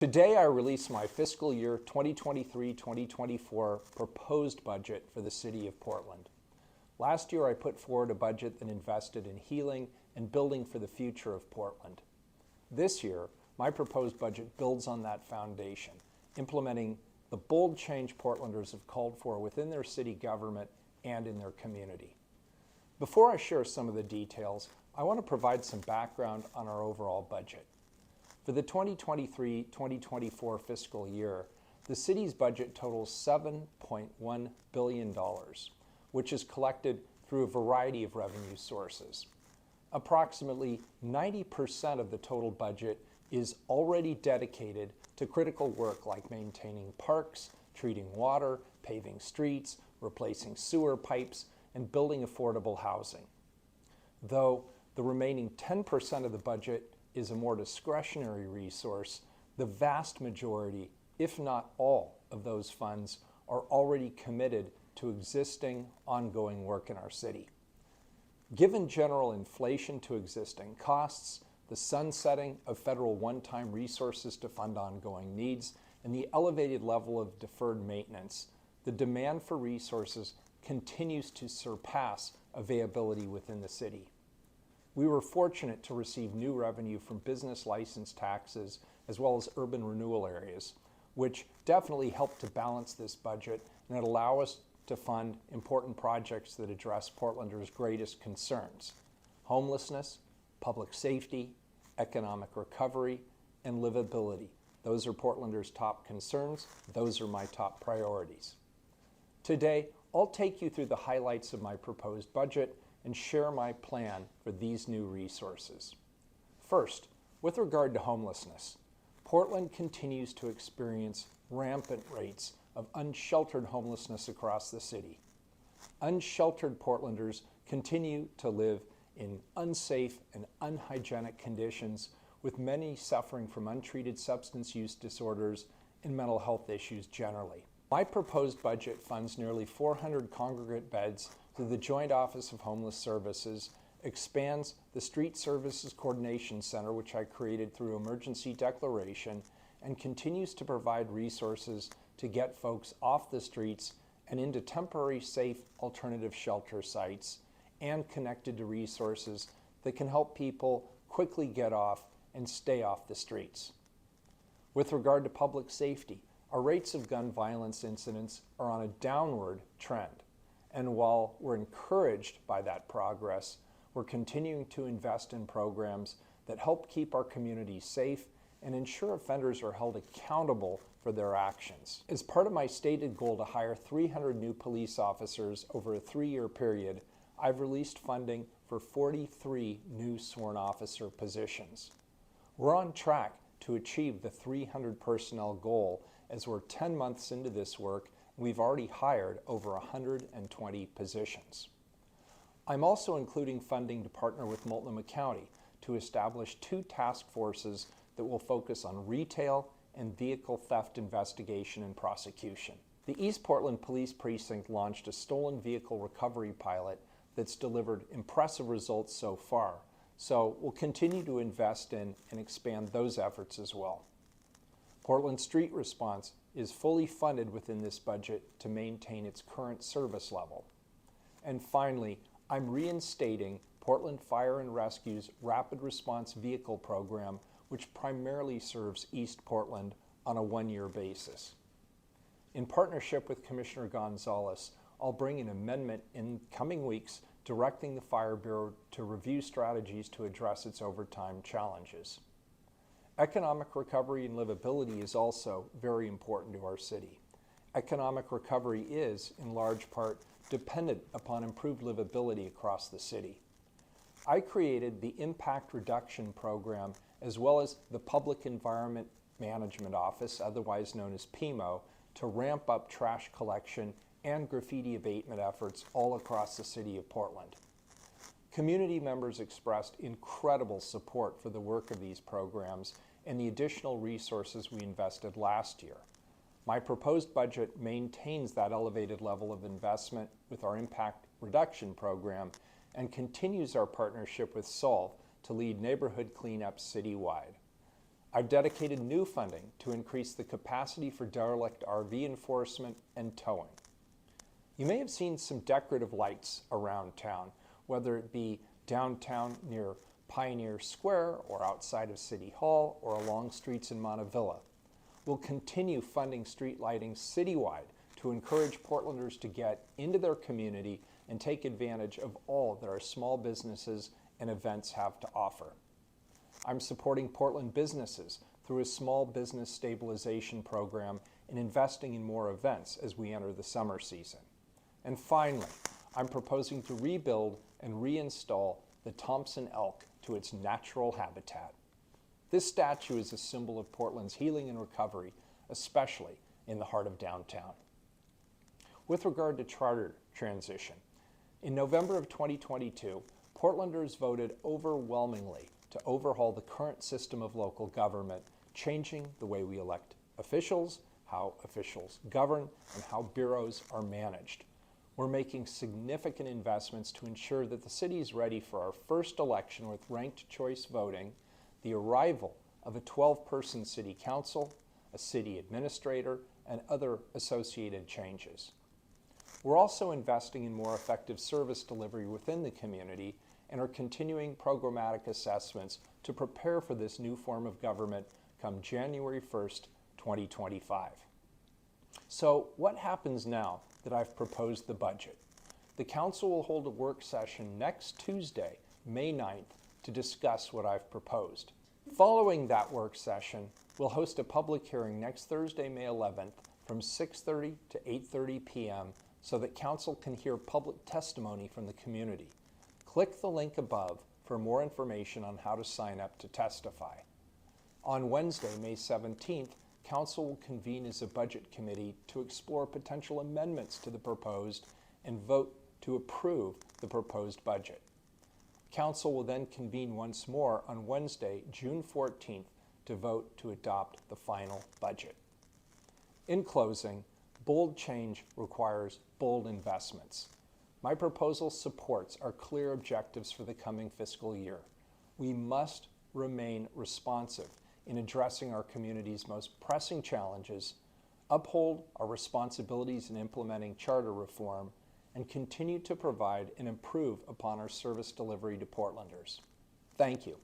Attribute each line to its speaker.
Speaker 1: Today I release my fiscal year 2023-2024 proposed budget for the City of Portland. Last year I put forward a budget that invested in healing and building for the future of Portland. This year, my proposed budget builds on that foundation, implementing the bold change Portlanders have called for within their city government and in their community. Before I share some of the details, I want to provide some background on our overall budget. For the 2023-2024 fiscal year, the city's budget totals $7.1 billion, which is collected through a variety of revenue sources. Approximately 90% of the total budget is already dedicated to critical work like maintaining parks, treating water, paving streets, replacing sewer pipes, and building affordable housing. Though the remaining 10% of the budget is a more discretionary resource, the vast majority, if not all, of those funds are already committed to existing ongoing work in our city. Given general inflation to existing costs, the sunsetting of federal one-time resources to fund ongoing needs, and the elevated level of deferred maintenance, the demand for resources continues to surpass availability within the city. We were fortunate to receive new revenue from business license taxes as well as urban renewal areas, which definitely helped to balance this budget and allow us to fund important projects that address Portlanders' greatest concerns: homelessness, public safety, economic recovery, and livability. Those are Portlanders' top concerns. Those are my top priorities. Today, I'll take you through the highlights of my proposed budget and share my plan for these new resources. First, with regard to homelessness, Portland continues to experience rampant rates of unsheltered homelessness across the city. Unsheltered Portlanders continue to live in unsafe and unhygienic conditions, with many suffering from untreated substance use disorders and mental health issues generally. My proposed budget funds nearly 400 congregate beds through the Joint Office of Homeless Services, expands the Street Services Coordination Center, which I created through emergency declaration, and continues to provide resources to get folks off the streets and into temporary safe alternative shelter sites, and connected to resources that can help people quickly get off and stay off the streets. With regard to public safety, our rates of gun violence incidents are on a downward trend. And while we're encouraged by that progress, we're continuing to invest in programs that help keep our communities safe and ensure offenders are held accountable for their actions. As part of my stated goal to hire 300 new police officers over a 3-year period, I've released funding for 43 new sworn officer positions. We're on track to achieve the 300 personnel goal as we're 10 months into this work. We've already hired over 120 positions. I'm also including funding to partner with Multnomah County to establish 2 task forces that will focus on retail and vehicle theft investigation and prosecution. The East Portland Police Precinct launched a stolen vehicle recovery pilot that's delivered impressive results so far, so we'll continue to invest in and expand those efforts as well. Portland Street Response is fully funded within this budget to maintain its current service level. And finally, I'm reinstating Portland Fire and Rescue's Rapid Response Vehicle Program, which primarily serves East Portland on a 1-year basis. In partnership with Commissioner Gonzalez, I'll bring an amendment in coming weeks directing the Fire Bureau to review strategies to address its overtime challenges. Economic recovery and livability is also very important to our city. Economic recovery is, in large part, dependent upon improved livability across the city. I created the Impact Reduction Program as well as the Public Environment Management Office, otherwise known as PEMO, to ramp up trash collection and graffiti abatement efforts all across the city of Portland. Community members expressed incredible support for the work of these programs and the additional resources we invested last year. My proposed budget maintains that elevated level of investment with our Impact Reduction Program and continues our partnership with Solve to lead neighborhood cleanups citywide. I've dedicated new funding to increase the capacity for derelict RV enforcement and towing. You may have seen some decorative lights around town, whether it be downtown near Pioneer Square or outside of City Hall or along streets in Montevilla. We'll continue funding street lighting citywide to encourage Portlanders to get into their community and take advantage of all that our small businesses and events have to offer. I'm supporting Portland businesses through a small business stabilization program and investing in more events as we enter the summer season. And finally, I'm proposing to rebuild and reinstall the Thompson elk to its natural habitat. This statue is a symbol of Portland's healing and recovery, especially in the heart of downtown. With regard to charter transition, in November of 2022, Portlanders voted overwhelmingly to overhaul the current system of local government, changing the way we elect officials, how officials govern, and how bureaus are managed. We're making significant investments to ensure that the city is ready for our first election with ranked choice voting, the arrival of a 12-person city council, a city administrator, and other associated changes. We're also investing in more effective service delivery within the community and are continuing programmatic assessments to prepare for this new form of government come January 1st, 2025. So what happens now that I've proposed the budget? The council will hold a work session next Tuesday, May 9th, to discuss what I've proposed. Following that work session, we'll host a public hearing next Thursday, May 11th from 6:30 to 8:30 p.m. so that council can hear public testimony from the community. Click the link above for more information on how to sign up to testify. On Wednesday, May 17th, council will convene as a budget committee to explore potential amendments to the proposed and vote to approve the proposed budget. Council will then convene once more on Wednesday, June 14th, to vote to adopt the final budget. In closing, bold change requires bold investments. My proposal supports our clear objectives for the coming fiscal year. We must remain responsive in addressing our community's most pressing challenges, uphold our responsibilities in implementing charter reform, and continue to provide and improve upon our service delivery to Portlanders. Thank you.